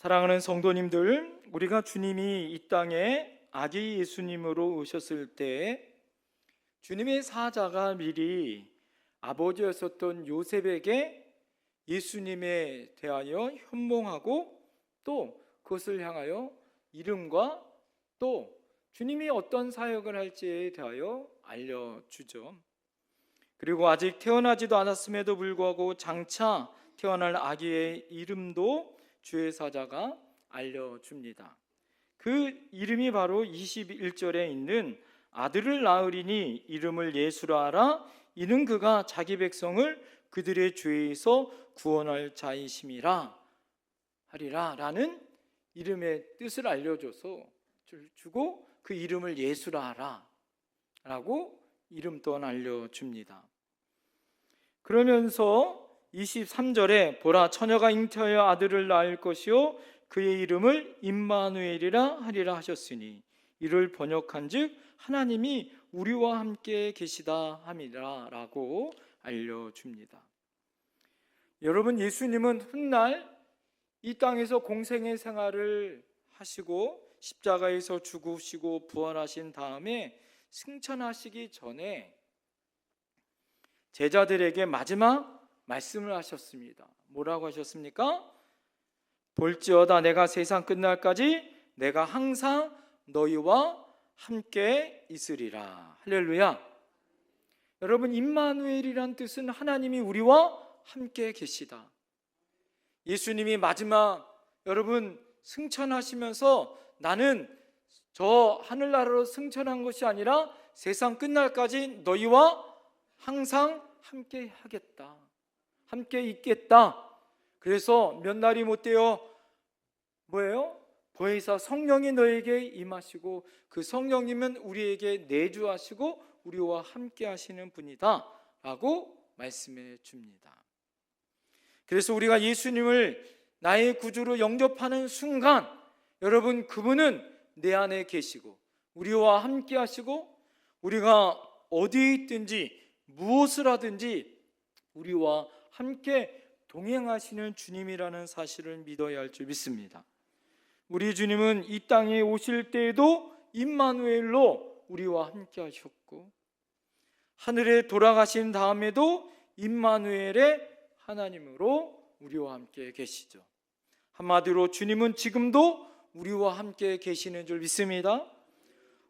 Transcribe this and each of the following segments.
사랑하는 성도님들, 우리가 주님이 이 땅에 아기 예수님으로 오셨을 때 주님의 사자가 미리 아버지였었던 요셉에게 예수님에 대하여 현몽하고 또 그것을 향하여 이름과 또 주님이 어떤 사역을 할지에 대하여 알려주죠. 그리고 아직 태어나지도 않았음에도 불구하고 장차 태어날 아기의 이름도 주의 사자가 알려줍니다. 그 이름이 바로 21절에 있는 아들을 낳으리니 이름을 예수라 하라. 이는 그가 자기 백성을 그들의 죄에서 구원할 자이심이라 하리라 라는 이름의 뜻을 알려줘서 주고 그 이름을 예수라 하라 라고 이름 또한 알려줍니다. 그러면서 23절에 보라 처녀가 잉태하여 아들을 낳을 것이요 그의 이름을 임마누엘이라 하리라 하셨으니 이를 번역한즉 하나님이 우리와 함께 계시다 함이라 라고 알려줍니다. 여러분, 예수님은 훗날 이 땅에서 공생의 생활을 하시고 십자가에서 죽으시고 부활하신 다음에 승천하시기 전에 제자들에게 마지막 말씀을 하셨습니다. 뭐라고 하셨습니까? 볼지어다 내가 세상 끝날까지 내가 항상 너희와 함께 있으리라. 할렐루야. 여러분, 임마누엘이란 뜻은 하나님이 우리와 함께 계시다. 예수님이 마지막 여러분 승천하시면서 나는 저 하늘나라로 승천한 것이 아니라 세상 끝날까지 너희와 항상 함께 하겠다, 함께 있겠다. 그래서 몇 날이 못 되어 뭐예요? 보혜사 성령이 너에게 임하시고 그 성령님은 우리에게 내주하시고 우리와 함께 하시는 분이다 라고 말씀해 줍니다. 그래서 우리가 예수님을 나의 구주로 영접하는 순간 여러분, 그분은 내 안에 계시고 우리와 함께 하시고 우리가 어디에 있든지 무엇을 하든지 우리와 함께 동행하시는 주님이라는 사실을 믿어야 할 줄 믿습니다. 우리 주님은 이 땅에 오실 때에도 임마누엘로 우리와 함께 하셨고 하늘에 돌아가신 다음에도 임마누엘의 하나님으로 우리와 함께 계시죠. 한마디로 주님은 지금도 우리와 함께 계시는 줄 믿습니다.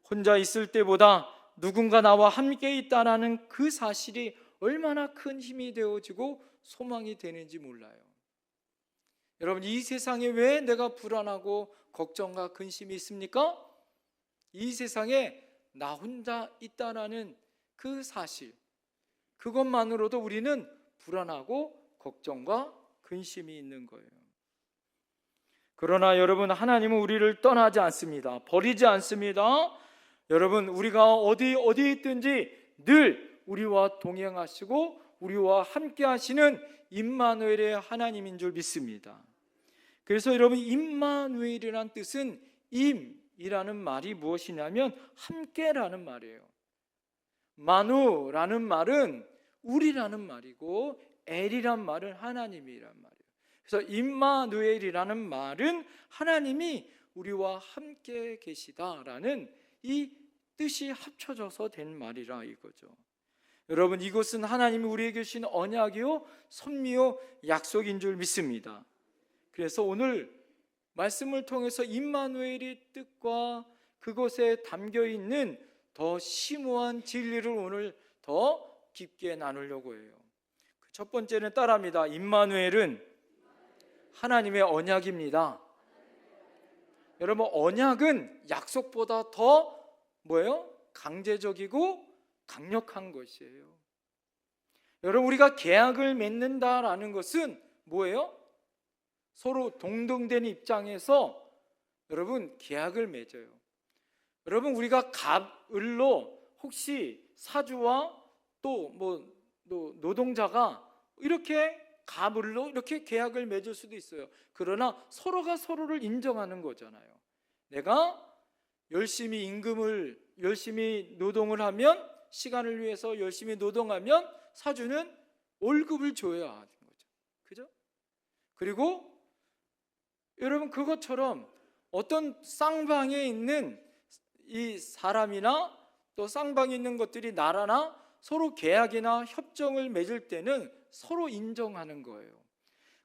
혼자 있을 때보다 누군가 나와 함께 있다라는 그 사실이 얼마나 큰 힘이 되어지고 소망이 되는지 몰라요. 여러분, 이 세상에 왜 내가 불안하고 걱정과 근심이 있습니까? 이 세상에 나 혼자 있다라는 그 사실, 그것만으로도 우리는 불안하고 걱정과 근심이 있는 거예요. 그러나 여러분, 하나님은 우리를 떠나지 않습니다. 버리지 않습니다. 여러분, 우리가 어디에 있든지 늘 우리와 동행하시고 우리와 함께 하시는 임마누엘의 하나님인 줄 믿습니다. 그래서 여러분, 임마누엘이란 뜻은 임이라는 말이 무엇이냐면 함께라는 말이에요. 마누라는 말은 우리라는 말이고 엘이란 말은 하나님이란 말이에요. 그래서 임마누엘이라는 말은 하나님이 우리와 함께 계시다라는 이 뜻이 합쳐져서 된 말이라 이거죠. 여러분, 이것은 하나님이 우리에게 주신 언약이요 선미요 약속인 줄 믿습니다. 그래서 오늘 말씀을 통해서 임마누엘의 뜻과 그것에 담겨있는 더 심오한 진리를 오늘 더 깊게 나누려고 해요. 첫 번째는 따라합니다. 임마누엘은 하나님의 언약입니다. 여러분, 언약은 약속보다 더 뭐예요? 강제적이고 강력한 것이에요. 여러분, 우리가 계약을 맺는다라는 것은 뭐예요? 서로 동등된 입장에서 여러분 계약을 맺어요. 여러분, 우리가 갑을로 혹시 사주와 또 노동자가 이렇게 갑을로 이렇게 계약을 맺을 수도 있어요. 그러나 서로가 서로를 인정하는 거잖아요. 내가 열심히 노동을 하면, 시간을 위해서 열심히 노동하면 사주는 월급을 줘야 하는 거죠. 그죠? 그리고 여러분, 그것처럼 어떤 쌍방에 있는 이 사람이나 또 쌍방에 있는 것들이 나라나 서로 계약이나 협정을 맺을 때는 서로 인정하는 거예요.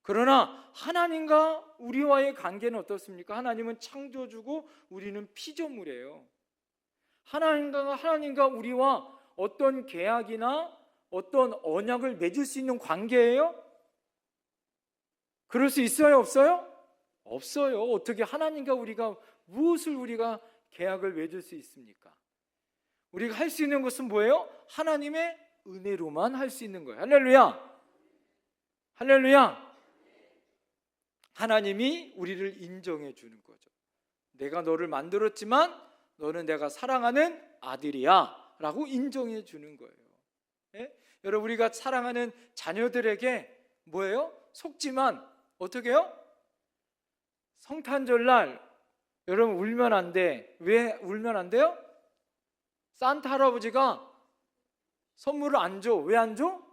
그러나 하나님과 우리와의 관계는 어떻습니까? 하나님은 창조주고 우리는 피조물이에요. 하나님과 우리와 어떤 계약이나 어떤 언약을 맺을 수 있는 관계예요? 그럴 수 있어요? 없어요? 없어요. 어떻게 하나님과 무엇을 우리가 계약을 맺을 수 있습니까? 우리가 할 수 있는 것은 뭐예요? 하나님의 은혜로만 할 수 있는 거예요. 할렐루야! 할렐루야! 하나님이 우리를 인정해 주는 거죠. 내가 너를 만들었지만 너는 내가 사랑하는 아들이야 라고 인정해 주는 거예요. 예? 여러분, 우리가 사랑하는 자녀들에게 뭐예요? 속지만 어떻게 해요? 성탄절날 여러분 울면 안 돼. 왜 울면 안 돼요? 산타 할아버지가 선물을 안 줘. 왜 안 줘?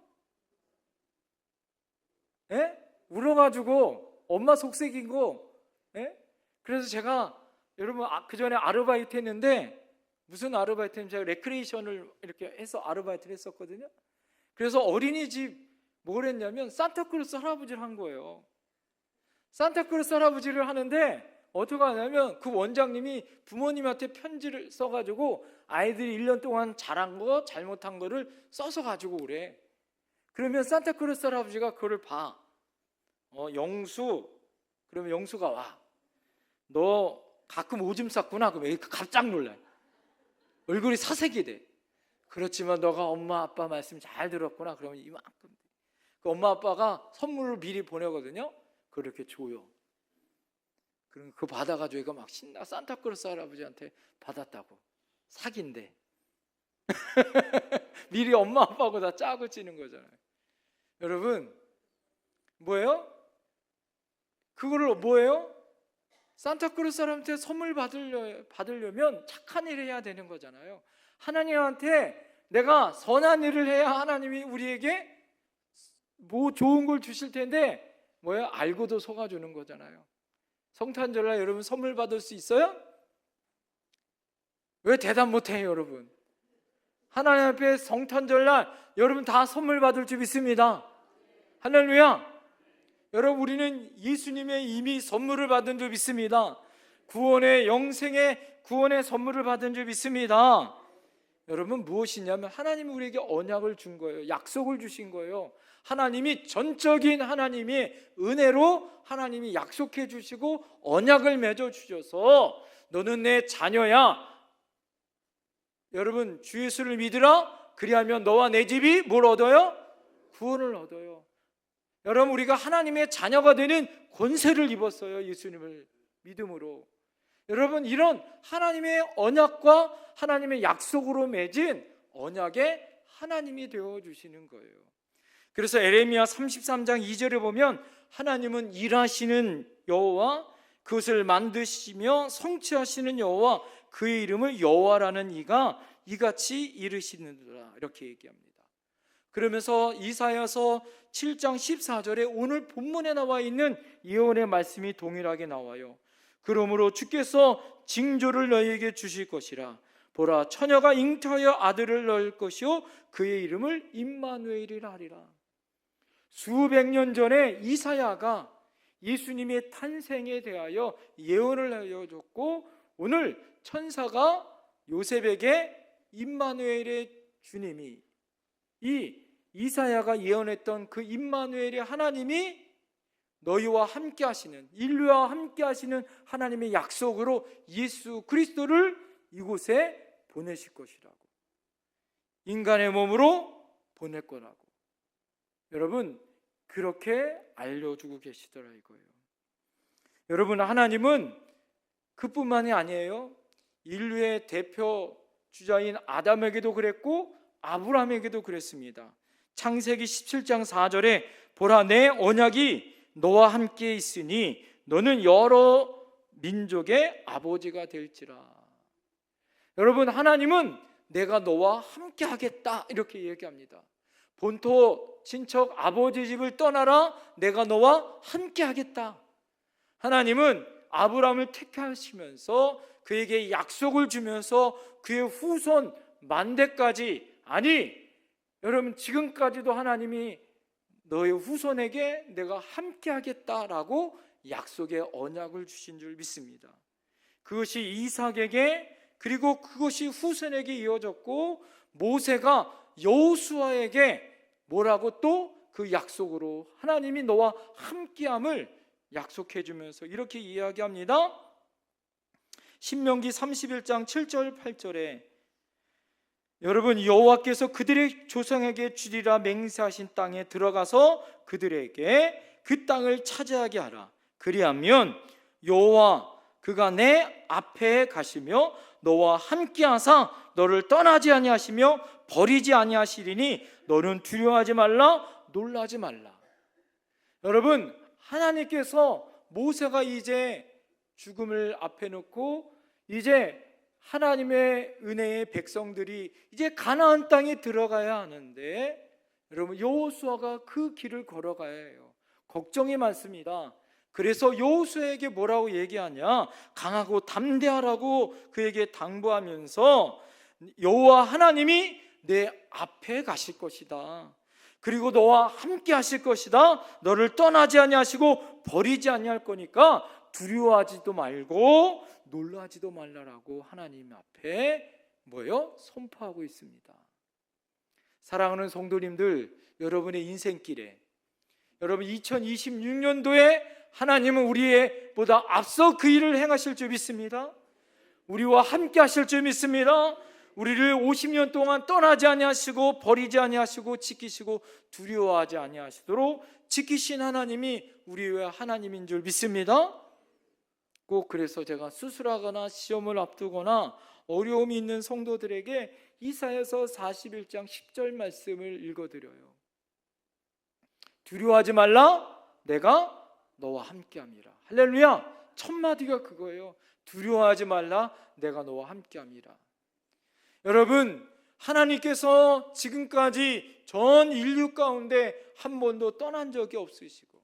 예? 울어가지고 엄마 속색이고. 예? 그래서 제가 여러분 그 전에 아르바이트 했는데, 무슨 아르바이트 했냐면 제가 레크레이션을 이렇게 해서 아르바이트를 했었거든요. 그래서 어린이집 뭘 했냐면 산타크로스 할아버지를 한 거예요. 산타크로스 할아버지를 하는데 어떻게 하냐면 그 원장님이 부모님한테 편지를 써가지고 아이들이 1년 동안 잘한 거 잘못한 거를 써서 가지고 오래. 그러면 산타크로스 할아버지가 그거를 봐. 영수. 그러면 영수가 와. 너 가끔 오줌 쌌구나. 그러면 깜짝 놀라요. 얼굴이 사색이 돼. 그렇지만 너가 엄마 아빠 말씀 잘 들었구나. 그러면 이만큼. 그 엄마 아빠가 선물을 미리 보내거든요. 그렇게 줘요. 그럼 그거 받아가지고 얘가 막 신나. 산타크로스 할아버지한테 받았다고. 사기인데. 미리 엄마 아빠하고 다 짝을 지는 거잖아요. 여러분, 뭐예요? 그거를 뭐예요? 산타크로스 사람한테 선물 받으려면 착한 일을 해야 되는 거잖아요. 하나님한테 내가 선한 일을 해야 하나님이 우리에게 뭐 좋은 걸 주실 텐데 뭐예요? 알고도 속아주는 거잖아요. 성탄절날 여러분 선물 받을 수 있어요? 왜 대답 못해요, 여러분? 하나님 앞에 성탄절날 여러분 다 선물 받을 줄 믿습니다. 할렐루야! 여러분, 우리는 예수님의 이미 선물을 받은 줄 믿습니다. 구원의 영생의 구원의 선물을 받은 줄 믿습니다. 여러분, 무엇이냐면 하나님이 우리에게 언약을 준 거예요. 약속을 주신 거예요. 하나님이 전적인 하나님의 은혜로 하나님이 약속해 주시고 언약을 맺어 주셔서 너는 내 자녀야. 여러분, 주 예수를 믿으라. 그리하면 너와 내 집이 뭘 얻어요? 구원을 얻어요. 여러분, 우리가 하나님의 자녀가 되는 권세를 입었어요. 예수님을 믿음으로. 여러분, 이런 하나님의 언약과 하나님의 약속으로 맺은 언약의 하나님이 되어주시는 거예요. 그래서 에레미야 33장 2절에 보면 하나님은 일하시는 여호와, 그것을 만드시며 성취하시는 여호와, 그의 이름을 여호와라는 이가 이같이 이르시느니라, 이렇게 얘기합니다. 그러면서 이사야서 7장 14절에 오늘 본문에 나와 있는 예언의 말씀이 동일하게 나와요. 그러므로 주께서 징조를 너희에게 주실 것이라. 보라, 처녀가 잉태하여 아들을 낳을 것이요 그의 이름을 임마누엘이라 하리라. 수백 년 전에 이사야가 예수님의 탄생에 대하여 예언을 하여줬고, 오늘 천사가 요셉에게 임마누엘의 주님이, 이 이사야가 예언했던 그 임마누엘의 하나님이 너희와 함께 하시는, 인류와 함께 하시는 하나님의 약속으로 예수 그리스도를 이곳에 보내실 것이라고, 인간의 몸으로 보낼 거라고 여러분 그렇게 알려주고 계시더라 이거예요. 여러분, 하나님은 그뿐만이 아니에요. 인류의 대표 주자인 아담에게도 그랬고 아브라함에게도 그랬습니다. 창세기 17장 4절에 보라, 내 언약이 너와 함께 있으니 너는 여러 민족의 아버지가 될지라. 여러분, 하나님은 내가 너와 함께 하겠다 이렇게 얘기합니다. 본토 친척 아버지 집을 떠나라, 내가 너와 함께 하겠다. 하나님은 아브라함을 택하시면서 그에게 약속을 주면서 그의 후손 만대까지, 아니 여러분 지금까지도 하나님이 너의 후손에게 내가 함께 하겠다라고 약속의 언약을 주신 줄 믿습니다. 그것이 이삭에게, 그리고 그것이 후손에게 이어졌고, 모세가 여호수아에게 뭐라고 또 그 약속으로 하나님이 너와 함께함을 약속해 주면서 이렇게 이야기합니다. 신명기 31장 7절 8절에 여러분, 여호와께서 그들의 조상에게 주리라 맹세하신 땅에 들어가서 그들에게 그 땅을 차지하게 하라. 그리하면 여호와 그가 내 앞에 가시며 너와 함께하사 너를 떠나지 아니하시며 버리지 아니하시리니 너는 두려워하지 말라, 놀라지 말라. 여러분, 하나님께서 모세가 이제 죽음을 앞에 놓고 이제 하나님의 은혜의 백성들이 이제 가나안 땅에 들어가야 하는데, 여러분 여호수아가 그 길을 걸어가야 해요. 걱정이 많습니다. 그래서 여호수아에게 뭐라고 얘기하냐? 강하고 담대하라고 그에게 당부하면서 여호와 하나님이 내 앞에 가실 것이다. 그리고 너와 함께 하실 것이다. 너를 떠나지 아니하시고 버리지 아니할 거니까 두려워하지도 말고 놀라지도 말라라고 하나님 앞에 뭐요? 선포하고 있습니다. 사랑하는 성도님들, 여러분의 인생길에, 여러분 2026년도에 하나님은 우리보다 앞서 그 일을 행하실 줄 믿습니다. 우리와 함께 하실 줄 믿습니다. 우리를 50년 동안 떠나지 아니하시고 버리지 아니하시고 지키시고 두려워하지 아니하시도록 지키신 하나님이 우리의 하나님인 줄 믿습니다. 꼭 그래서 제가 수술하거나 시험을 앞두거나 어려움이 있는 성도들에게 이사야서 41장 10절 말씀을 읽어드려요. 두려워하지 말라, 내가 너와 함께함이라. 할렐루야. 첫 마디가 그거예요. 두려워하지 말라, 내가 너와 함께함이라. 여러분, 하나님께서 지금까지 전 인류 가운데 한 번도 떠난 적이 없으시고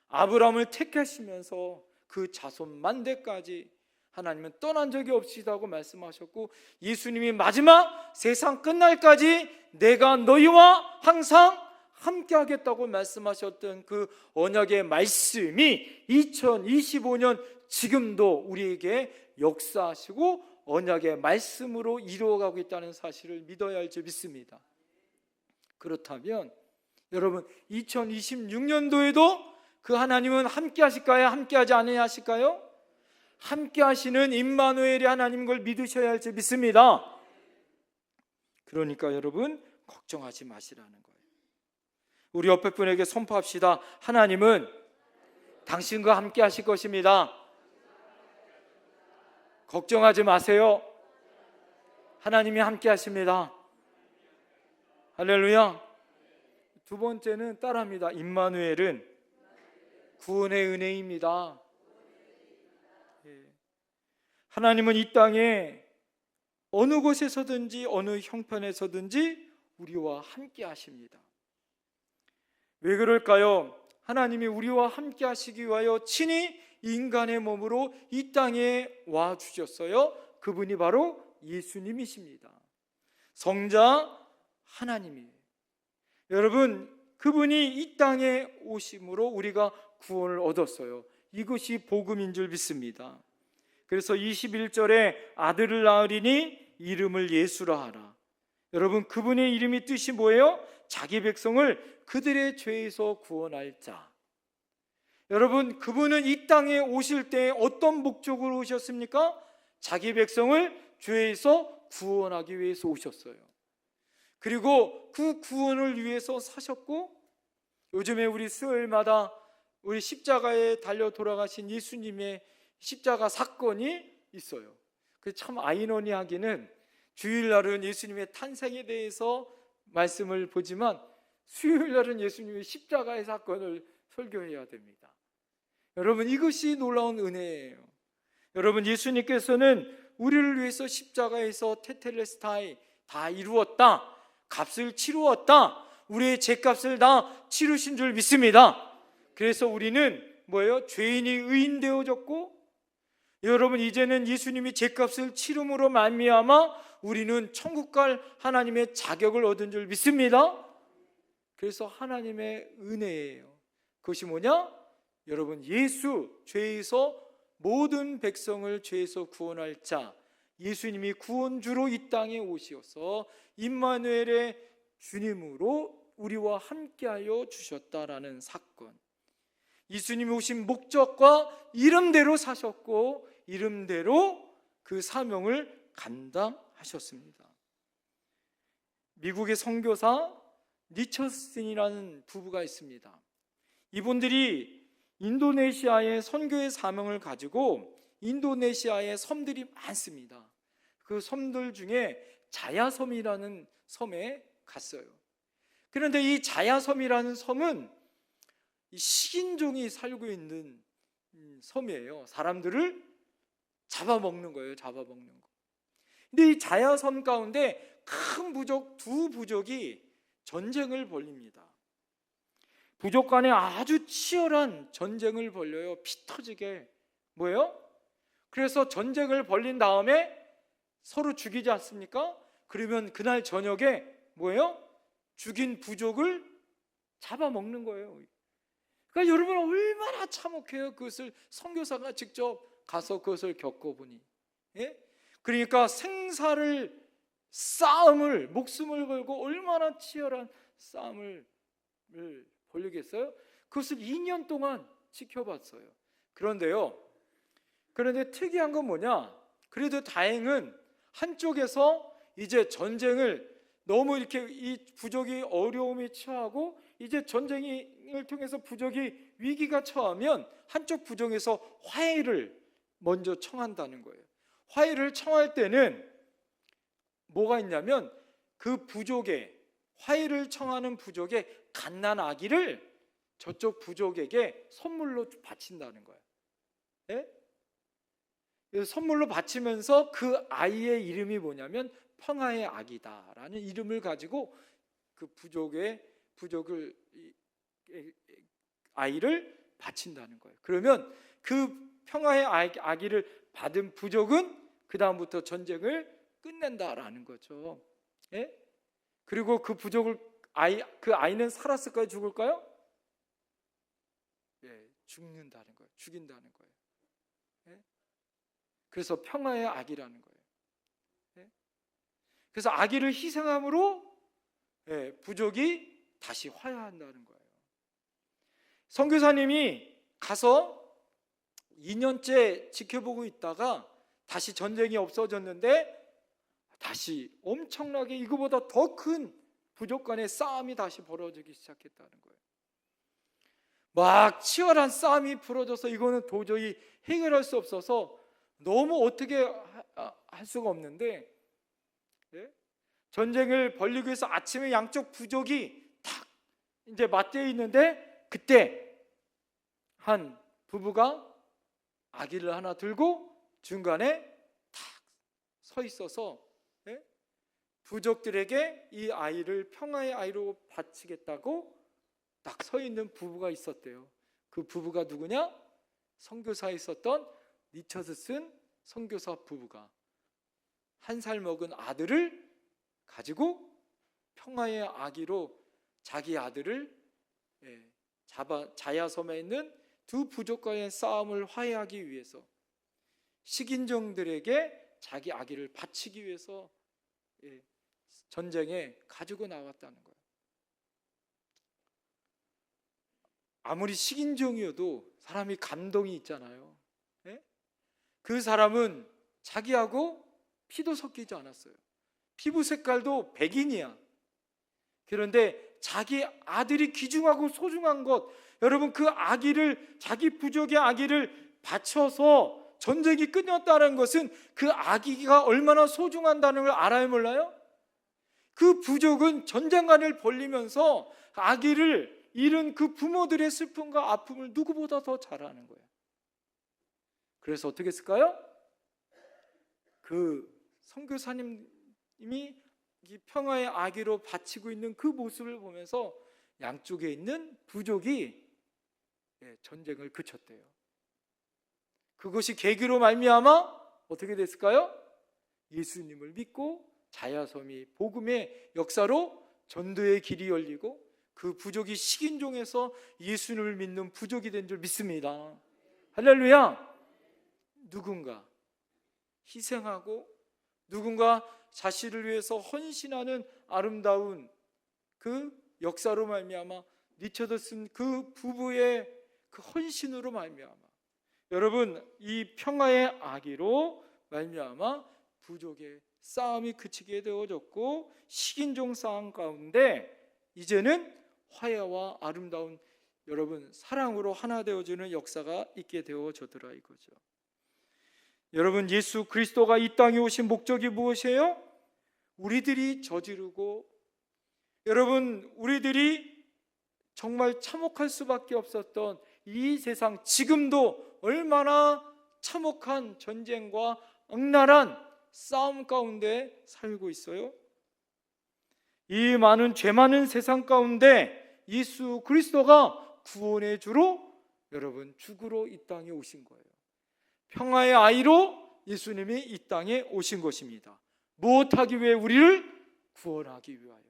아브라함을 택하시면서 그 자손 만대까지 하나님은 떠난 적이 없으시다고 말씀하셨고, 예수님이 마지막 세상 끝날까지 내가 너희와 항상 함께 하겠다고 말씀하셨던 그 언약의 말씀이 2025년 지금도 우리에게 역사하시고 언약의 말씀으로 이루어가고 있다는 사실을 믿어야 할 줄 믿습니다. 그렇다면 여러분 2026년도에도 그 하나님은 함께 하실까요? 함께 하지 않으냐 하실까요? 함께 하시는 임마누엘의 하나님인 걸 믿으셔야 할 줄 믿습니다. 그러니까 여러분 걱정하지 마시라는 거예요. 우리 옆에 분에게 선포합시다. 하나님은 당신과 함께 하실 것입니다. 걱정하지 마세요. 하나님이 함께 하십니다. 할렐루야. 두 번째는 따라합니다. 임마누엘은 구원의 은혜입니다. 하나님은 이 땅에 어느 곳에서든지 어느 형편에서든지 우리와 함께 하십니다. 왜 그럴까요? 하나님이 우리와 함께 하시기 위하여 친히 인간의 몸으로 이 땅에 와 주셨어요. 그분이 바로 예수님이십니다. 성자 하나님이에요. 여러분, 그분이 이 땅에 오심으로 우리가 구원을 얻었어요. 이것이 복음인 줄 믿습니다. 그래서 21절에 아들을 낳으리니 이름을 예수라 하라. 여러분, 그분의 이름이 뜻이 뭐예요? 자기 백성을 그들의 죄에서 구원할 자. 여러분, 그분은 이 땅에 오실 때 어떤 목적으로 오셨습니까? 자기 백성을 죄에서 구원하기 위해서 오셨어요. 그리고 그 구원을 위해서 사셨고, 요즘에 우리 수요일마다 우리 십자가에 달려 돌아가신 예수님의 십자가 사건이 있어요. 그 참 아이러니하기는 주일날은 예수님의 탄생에 대해서 말씀을 보지만 수요일날은 예수님의 십자가의 사건을 설교해야 됩니다. 여러분, 이것이 놀라운 은혜예요. 여러분, 예수님께서는 우리를 위해서 십자가에서 테텔레스타이 다 이루었다, 값을 치루었다, 우리의 죄값을 다 치르신 줄 믿습니다. 그래서 우리는 뭐예요? 죄인이 의인 되어졌고, 여러분 이제는 예수님이 죄값을 치름으로 말미암아 우리는 천국 갈 하나님의 자격을 얻은 줄 믿습니다. 그래서 하나님의 은혜예요. 그것이 뭐냐? 여러분, 예수, 죄에서 모든 백성을 죄에서 구원할 자, 예수님이 구원주로 이 땅에 오시어서 임마누엘의 주님으로 우리와 함께하여 주셨다라는 사건. 예수님이 오신 목적과 이름대로 사셨고 이름대로 그 사명을 감당하셨습니다. 미국의 선교사 리처슨이라는 부부가 있습니다. 이분들이 인도네시아의 선교의 사명을 가지고 인도네시아의 섬들이 많습니다. 그 섬들 중에 자야섬이라는 섬에 갔어요. 그런데 이 자야섬이라는 섬은 식인종이 살고 있는 섬이에요. 사람들을 잡아먹는 거예요. 잡아먹는 거. 근데 이 자야섬 가운데 큰 부족, 두 부족이 전쟁을 벌립니다. 부족 간에 아주 치열한 전쟁을 벌려요. 피 터지게. 뭐예요? 그래서 전쟁을 벌린 다음에 서로 죽이지 않습니까? 그러면 그날 저녁에 뭐예요? 죽인 부족을 잡아먹는 거예요. 그러니까 여러분 얼마나 참혹해요. 그것을 선교사가 직접 가서 그것을 겪어보니. 예? 그러니까 생사를 싸움을, 목숨을 걸고 얼마나 치열한 싸움을 벌리겠어요? 그것을 2년 동안 지켜봤어요. 그런데 특이한 건 뭐냐? 그래도 다행은 한쪽에서 이제 전쟁을 너무 이렇게 이 부족이 어려움에 처하고 이제 전쟁을 통해서 부족이 위기가 처하면 한쪽 부족에서 화해를 먼저 청한다는 거예요. 화해를 청할 때는 뭐가 있냐면 그 부족의 화해를 청하는 부족의 갓난 아기를 저쪽 부족에게 선물로 바친다는 거예요. 예? 선물로 바치면서 그 아이의 이름이 뭐냐면 평화의 아기다라는 이름을 가지고 그 부족을 아이를 바친다는 거예요. 그러면 그 평화의 아기를 받은 부족은 그 다음부터 전쟁을 끝낸다라는 거죠. 예? 그리고 그 부족을 그 아이는 살았을까요? 죽을까요? 예, 죽는다는 거예요. 죽인다는 거예요. 예? 그래서 평화의 아기라는 거예요. 예? 그래서 아기를 희생함으로 예, 부족이 다시 화해한다는 거예요. 선교사님이 가서 2년째 지켜보고 있다가 다시 전쟁이 없어졌는데 다시 엄청나게 이거보다 더 큰 부족 간의 싸움이 다시 벌어지기 시작했다는 거예요. 막 치열한 싸움이 벌어져서 이거는 도저히 해결할 수 없어서 너무 어떻게 할 수가 없는데 예? 전쟁을 벌리기 위해서 아침에 양쪽 부족이 탁 이제 맞대어 있는데 그때 한 부부가 아기를 하나 들고 중간에 탁 서 있어서 예? 부족들에게 이 아이를 평화의 아이로 바치겠다고 딱 서 있는 부부가 있었대요. 그 부부가 누구냐? 선교사에 있었던 리처슨 선교사 부부가 1살 먹은 아들을 가지고 평화의 아기로 자기 아들을 자야섬에 있는 두 부족과의 싸움을 화해하기 위해서 식인종들에게 자기 아기를 바치기 위해서 전쟁에 가지고 나왔다는 거예요. 아무리 식인종이어도 사람이 감동이 있잖아요. 예? 그 사람은 자기하고 피도 섞이지 않았어요. 피부 색깔도 백인이야. 그런데 자기 아들이 귀중하고 소중한 것, 여러분 그 아기를, 자기 부족의 아기를 바쳐서 전쟁이 끝났다는 것은 그 아기가 얼마나 소중한다는 걸 알아요, 몰라요? 그 부족은 전쟁관을 벌리면서 아기를 잃은 그 부모들의 슬픔과 아픔을 누구보다 더 잘 아는 거예요. 그래서 어떻게 했을까요? 그 선교사님이 이 평화의 아기로 바치고 있는 그 모습을 보면서 양쪽에 있는 부족이 전쟁을 그쳤대요. 그것이 계기로 말미암아 어떻게 됐을까요? 예수님을 믿고 자야섬이 복음의 역사로 전도의 길이 열리고 그 부족이 식인종에서 예수님을 믿는 부족이 된 줄 믿습니다. 할렐루야. 누군가 희생하고 누군가 자신을 위해서 헌신하는 아름다운 그 역사로 말미암아 리처드슨 그 부부의 그 헌신으로 말미암아 여러분 이 평화의 아기로 말미암아 부족의 싸움이 그치게 되어졌고 식인종 싸움 가운데 이제는 화해와 아름다운 여러분 사랑으로 하나 되어지는 역사가 있게 되어졌더라 이거죠. 여러분 예수 그리스도가 이 땅에 오신 목적이 무엇이에요? 우리들이 저지르고 여러분 우리들이 정말 참혹할 수밖에 없었던 이 세상 지금도 얼마나 참혹한 전쟁과 악랄한 싸움 가운데 살고 있어요. 이 많은 죄 많은 세상 가운데 예수 그리스도가 구원의 주로 여러분 죽으러 이 땅에 오신 거예요. 평화의 아이로 예수님이 이 땅에 오신 것입니다. 무엇하기 위해? 우리를 구원하기 위하여.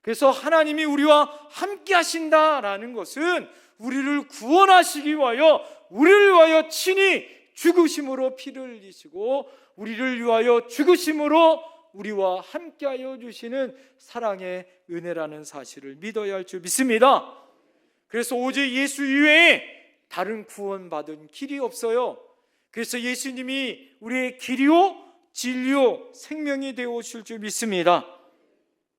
그래서 하나님이 우리와 함께 하신다라는 것은 우리를 구원하시기 위하여 우리를 위하여 친히 죽으심으로 피를 흘리시고 우리를 위하여 죽으심으로 우리와 함께하여 주시는 사랑의 은혜라는 사실을 믿어야 할 줄 믿습니다. 그래서 오직 예수 이외에 다른 구원받은 길이 없어요. 그래서 예수님이 우리의 길이요 진리요 생명이 되어 오실 줄 믿습니다.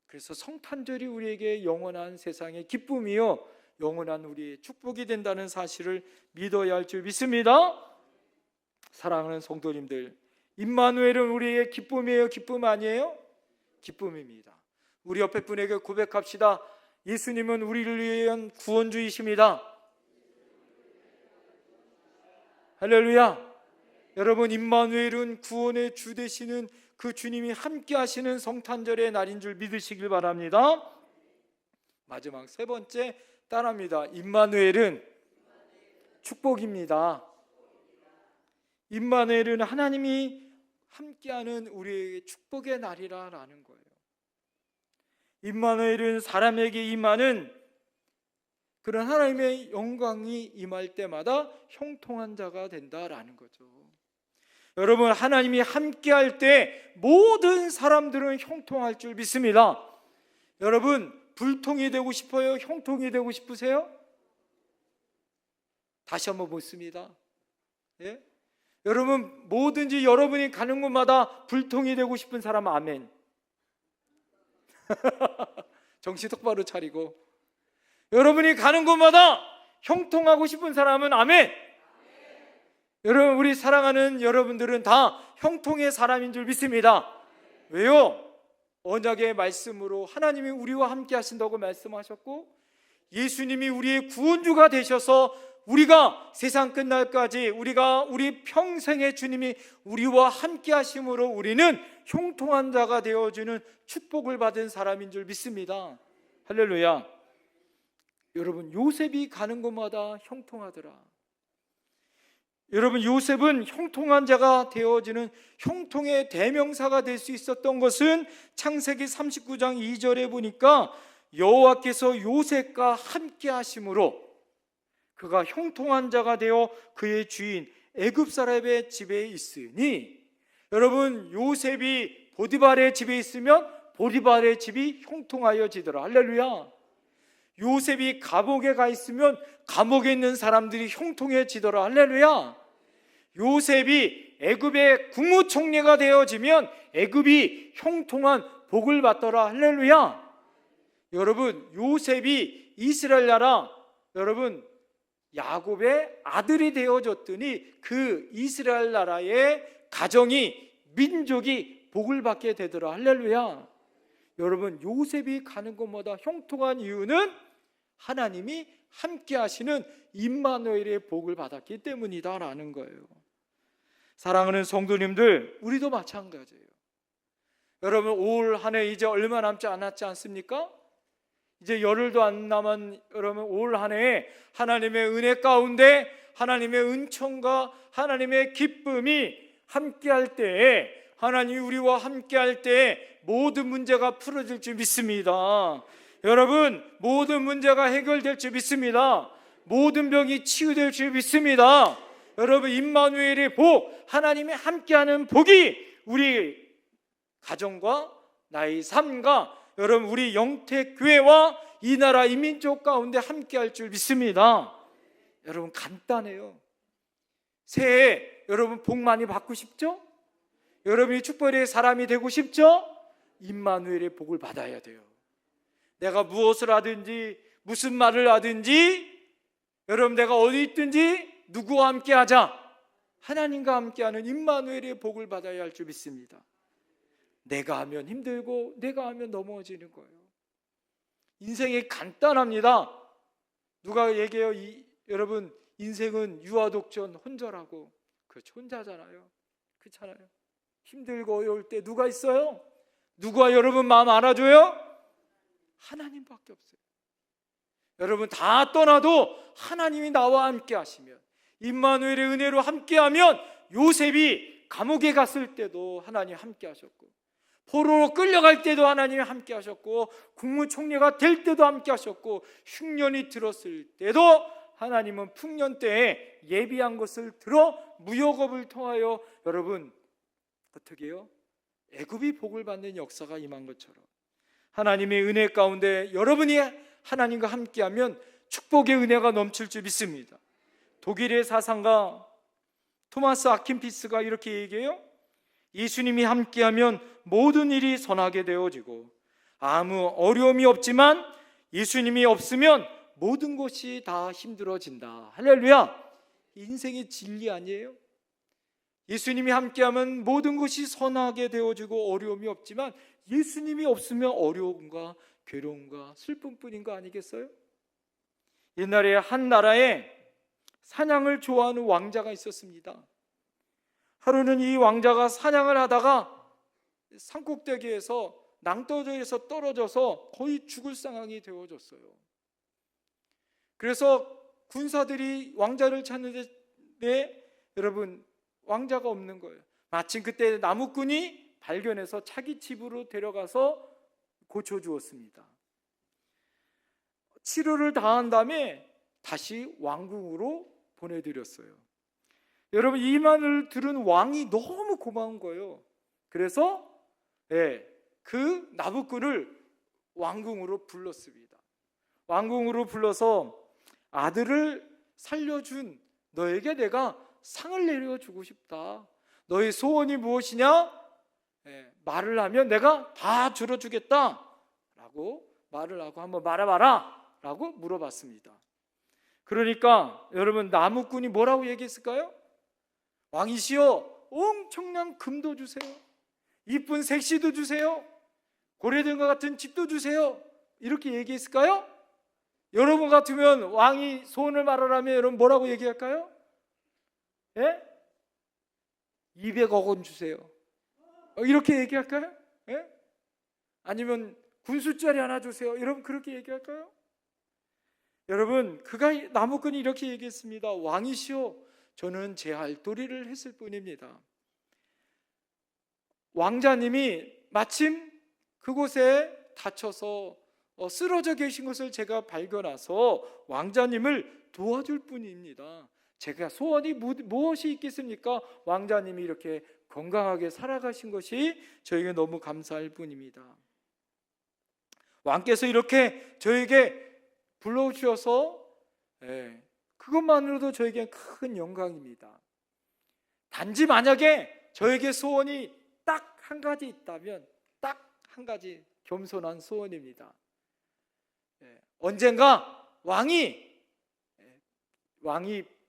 그래서 성탄절이 우리에게 영원한 세상의 기쁨이요 영원한 우리의 축복이 된다는 사실을 믿어야 할 줄 믿습니다. 사랑하는 성도님들, 임마누엘은 우리의 기쁨이에요? 기쁨 아니에요? 기쁨입니다. 우리 옆에 분에게 고백합시다. 예수님은 우리를 위한 구원주이십니다. 할렐루야. 여러분 임마누엘은 구원의 주 되시는 그 주님이 함께 하시는 성탄절의 날인 줄 믿으시길 바랍니다. 마지막 세 번째 따라합니다. 임마누엘은 축복입니다. 임마누엘은 하나님이 함께하는 우리에게 축복의 날이라는 거예요. 임마누엘은 사람에게 임하는 그런 하나님의 영광이 임할 때마다 형통한 자가 된다라는 거죠. 여러분 하나님이 함께할 때 모든 사람들은 형통할 줄 믿습니다. 여러분 불통이 되고 싶어요? 형통이 되고 싶으세요? 다시 한번 묻습니다. 예? 여러분 뭐든지 여러분이 가는 곳마다 불통이 되고 싶은 사람 아멘. 정신 똑바로 차리고 여러분이 가는 곳마다 형통하고 싶은 사람은 아멘. 여러분 우리 사랑하는 여러분들은 다 형통의 사람인 줄 믿습니다. 왜요? 언약의 말씀으로 하나님이 우리와 함께 하신다고 말씀하셨고 예수님이 우리의 구원주가 되셔서 우리가 세상 끝날까지 우리 평생의 주님이 우리와 함께 하심으로 우리는 형통한 자가 되어주는 축복을 받은 사람인 줄 믿습니다. 할렐루야. 여러분 요셉이 가는 곳마다 형통하더라. 여러분 요셉은 형통한 자가 되어지는 형통의 대명사가 될 수 있었던 것은 창세기 39장 2절에 보니까 여호와께서 요셉과 함께 하심으로 그가 형통한 자가 되어 그의 주인 애굽 사람의 집에 있으니 여러분 요셉이 보디발의 집에 있으면 보디발의 집이 형통하여지더라. 할렐루야. 요셉이 감옥에 가 있으면 감옥에 있는 사람들이 형통해지더라. 할렐루야. 요셉이 애굽의 국무총리가 되어지면 애굽이 형통한 복을 받더라. 할렐루야. 여러분 요셉이 이스라엘 나라 여러분 야곱의 아들이 되어졌더니 그 이스라엘 나라의 가정이 민족이 복을 받게 되더라. 할렐루야. 여러분 요셉이 가는 곳마다 형통한 이유는 하나님이 함께 하시는 임마누엘의 복을 받았기 때문이다라는 거예요. 사랑하는 성도님들, 우리도 마찬가지예요. 여러분 올 한 해 이제 얼마 남지 않았지 않습니까? 이제 열흘도 안 남은 여러분 올 한 해 하나님의 은혜 가운데 하나님의 은총과 하나님의 기쁨이 함께할 때에, 하나님이 우리와 함께할 때에 모든 문제가 풀어질 줄 믿습니다. 여러분, 모든 문제가 해결될 줄 믿습니다. 모든 병이 치유될 줄 믿습니다. 여러분, 임마누엘의 복, 하나님이 함께하는 복이 우리 가정과 나의 삶과 여러분 우리 영택교회와 이 나라 이민족 가운데 함께할 줄 믿습니다. 여러분, 간단해요. 새해 여러분 복 많이 받고 싶죠? 여러분이 축복의 사람이 되고 싶죠? 임마누엘의 복을 받아야 돼요. 내가 무엇을 하든지 무슨 말을 하든지 여러분 내가 어디 있든지 누구와 함께 하자, 하나님과 함께하는 임마누엘의 복을 받아야 할 줄 믿습니다. 내가 하면 힘들고 내가 하면 넘어지는 거예요. 인생이 간단합니다. 누가 얘기해요? 여러분, 인생은 유아독전 혼자라고. 그렇죠, 혼자잖아요. 그렇잖아요. 힘들고 어려울 때 누가 있어요? 누가 여러분 마음 알아줘요? 하나님밖에 없어요. 여러분, 다 떠나도 하나님이 나와 함께 하시면, 임마누엘의 은혜로 함께하면, 요셉이 감옥에 갔을 때도 하나님 함께 하셨고, 포로로 끌려갈 때도 하나님이 함께 하셨고, 국무총리가 될 때도 함께 하셨고, 흉년이 들었을 때도 하나님은 풍년 때에 예비한 것을 들어 무역업을 통하여 여러분 어떻게 해요? 애굽이 복을 받는 역사가 임한 것처럼 하나님의 은혜 가운데 여러분이 하나님과 함께하면 축복의 은혜가 넘칠 줄 믿습니다. 독일의 사상가 토마스 아킨피스가 이렇게 얘기해요. 예수님이 함께하면 모든 일이 선하게 되어지고 아무 어려움이 없지만 예수님이 없으면 모든 것이 다 힘들어진다. 할렐루야. 인생의 진리 아니에요? 예수님이 함께하면 모든 것이 선하게 되어지고 어려움이 없지만 예수님이 없으면 어려움과 괴로움과 슬픔뿐인 거 아니겠어요? 옛날에 한 나라에 사냥을 좋아하는 왕자가 있었습니다. 하루는 이 왕자가 사냥을 하다가 산꼭대기에서 낭떠러지에서 떨어져서 거의 죽을 상황이 되어졌어요. 그래서 군사들이 왕자를 찾는데 여러분 왕자가 없는 거예요. 마침 그때 나무꾼이 발견해서 자기 집으로 데려가서 고쳐주었습니다. 치료를 다한 다음에 다시 왕궁으로 보내드렸어요. 여러분, 이 말을 들은 왕이 너무 고마운 거예요. 그래서 그 나무꾼을 왕궁으로 불렀습니다. 왕궁으로 불러서 아들을 살려준 너에게 내가 상을 내려주고 싶다. 너의 소원이 무엇이냐? 말을 하면 내가 다 들어주겠다 라고 말을 하고 한번 말해봐라 라고 물어봤습니다. 그러니까 여러분 나무꾼이 뭐라고 얘기했을까요? 왕이시여, 엄청난 금도 주세요. 이쁜 색시도 주세요. 고려된과 같은 집도 주세요. 이렇게 얘기했을까요? 여러분 같으면 왕이 소원을 말하라면 여러분 뭐라고 얘기할까요? 200억 원 주세요. 이렇게 얘기할까요? 아니면 군수짜리 하나 주세요. 여러분 그렇게 얘기할까요? 여러분, 나무꾼이 이렇게 얘기했습니다. 왕이시여, 저는 제 할 도리를 했을 뿐입니다. 왕자님이 마침 그곳에 다쳐서 쓰러져 계신 것을 제가 발견해서 왕자님을 도와줄 뿐입니다. 제가 소원이 무엇이 있겠습니까? 왕자님이 이렇게 건강하게 살아가신 것이 저에게 너무 감사할 뿐입니다. 왕께서 이렇게 저에게 불러주셔서 그것만으로도 저에게 큰 영광입니다. 단지 만약에 저에게 소원이 딱 한 가지 있다면 딱 한 가지 겸손한 소원입니다. 언젠가 왕이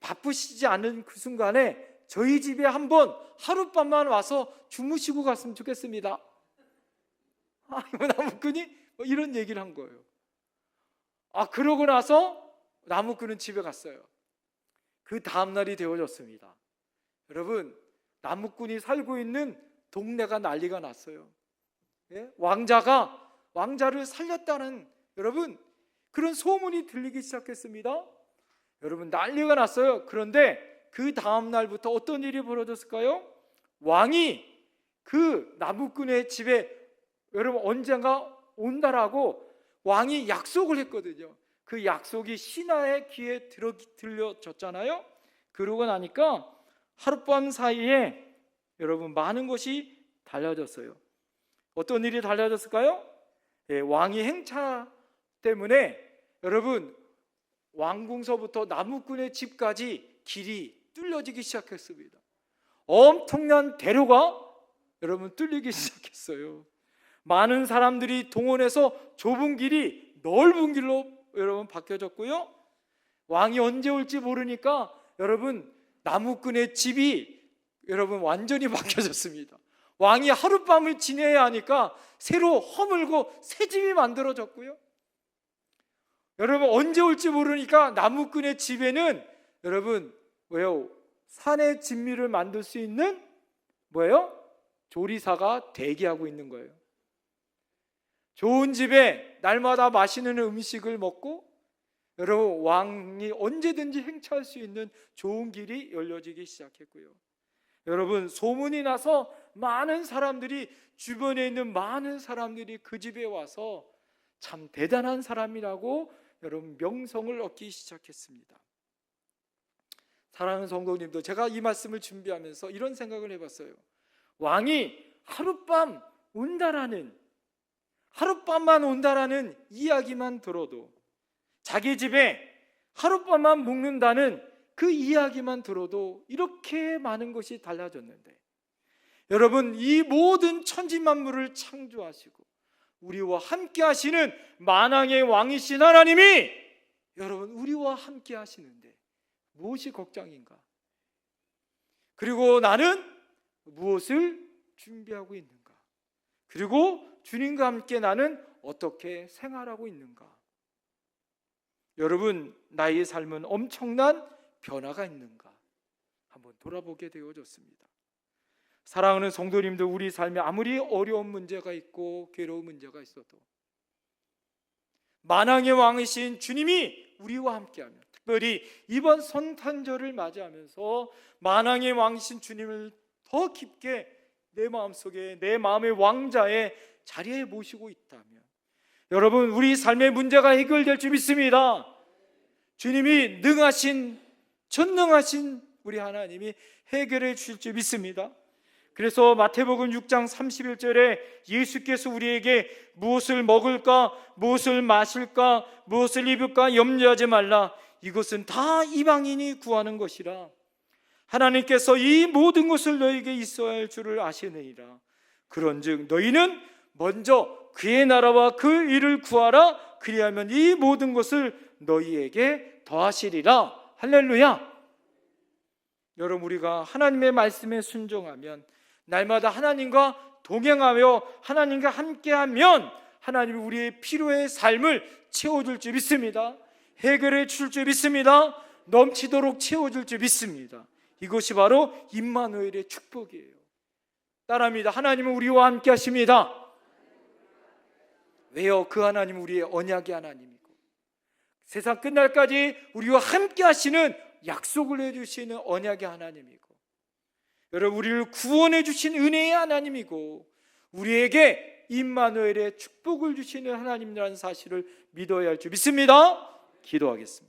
바쁘시지 않은 그 순간에 저희 집에 한번 하룻밤만 와서 주무시고 갔으면 좋겠습니다. 나무꾼이 이런 얘기를 한 거예요. 그러고 나서 나무꾼은 집에 갔어요. 그 다음날이 되어졌습니다. 여러분, 나무꾼이 살고 있는 동네가 난리가 났어요. 왕자를 살렸다는 여러분, 그런 소문이 들리기 시작했습니다. 여러분, 난리가 났어요. 그런데 그 다음 날부터 어떤 일이 벌어졌을까요? 왕이 그 나부꾼의 집에 여러분 언젠가 온다라고 왕이 약속을 했거든요. 그 약속이 신하의 귀에 들려졌잖아요. 그러고 나니까 하룻밤 사이에 여러분 많은 것이 달라졌어요. 어떤 일이 달라졌을까요? 왕이 행차 때문에 여러분 왕궁서부터 나무꾼의 집까지 길이 뚫려지기 시작했습니다. 엄청난 대로가 여러분 뚫리기 시작했어요. 많은 사람들이 동원해서 좁은 길이 넓은 길로 여러분 바뀌어졌고요. 왕이 언제 올지 모르니까 여러분 나무꾼의 집이 여러분 완전히 바뀌어졌습니다. 왕이 하룻밤을 지내야 하니까 새로 허물고 새 집이 만들어졌고요. 여러분 언제 올지 모르니까 나무꾼의 집에는 여러분 왜요? 산의 진미를 만들 수 있는 뭐예요? 조리사가 대기하고 있는 거예요. 좋은 집에 날마다 맛있는 음식을 먹고 여러분 왕이 언제든지 행차할 수 있는 좋은 길이 열려지기 시작했고요. 여러분 소문이 나서 많은 사람들이 주변에 있는 많은 사람들이 그 집에 와서 참 대단한 사람이라고 여러분 명성을 얻기 시작했습니다. 사랑하는 성도님들, 제가 이 말씀을 준비하면서 이런 생각을 해봤어요. 왕이 하룻밤만 온다라는 이야기만 들어도, 자기 집에 하룻밤만 묵는다는 그 이야기만 들어도 이렇게 많은 것이 달라졌는데, 여러분 이 모든 천지만물을 창조하시고 우리와 함께 하시는 만왕의 왕이신 하나님이 여러분 우리와 함께 하시는데 무엇이 걱정인가? 그리고 나는 무엇을 준비하고 있는가? 그리고 주님과 함께 나는 어떻게 생활하고 있는가? 여러분 나의 삶은 엄청난 변화가 있는가? 한번 돌아보게 되어졌습니다. 사랑하는 성도님들, 우리 삶에 아무리 어려운 문제가 있고 괴로운 문제가 있어도 만왕의 왕이신 주님이 우리와 함께하며, 특별히 이번 성탄절을 맞이하면서 만왕의 왕이신 주님을 더 깊게 내 마음속에, 내 마음의 왕자의 자리에 모시고 있다면 여러분 우리 삶의 문제가 해결될 줄 믿습니다. 주님이 전능하신 우리 하나님이 해결해 주실 줄 믿습니다. 그래서 마태복음 6장 31절에 예수께서 우리에게 무엇을 먹을까, 무엇을 마실까, 무엇을 입을까 염려하지 말라, 이것은 다 이방인이 구하는 것이라. 하나님께서 이 모든 것을 너에게 있어야 할 줄을 아시느니라. 그런즉 너희는 먼저 그의 나라와 그 일을 구하라. 그리하면 이 모든 것을 너희에게 더하시리라. 할렐루야. 여러분 우리가 하나님의 말씀에 순종하면, 날마다 하나님과 동행하며 하나님과 함께하면 하나님이 우리의 필요의 삶을 채워줄 줄 믿습니다. 해결해 줄 줄 믿습니다. 넘치도록 채워줄 줄 믿습니다. 이것이 바로 임마누엘의 축복이에요. 따라합니다. 하나님은 우리와 함께 하십니다. 왜요? 그 하나님은 우리의 언약의 하나님이고 세상 끝날까지 우리와 함께 하시는 약속을 해주시는 언약의 하나님이고, 여러분 우리를 구원해 주신 은혜의 하나님이고, 우리에게 임마누엘의 축복을 주시는 하나님이라는 사실을 믿어야 할 줄 믿습니다. 기도하겠습니다.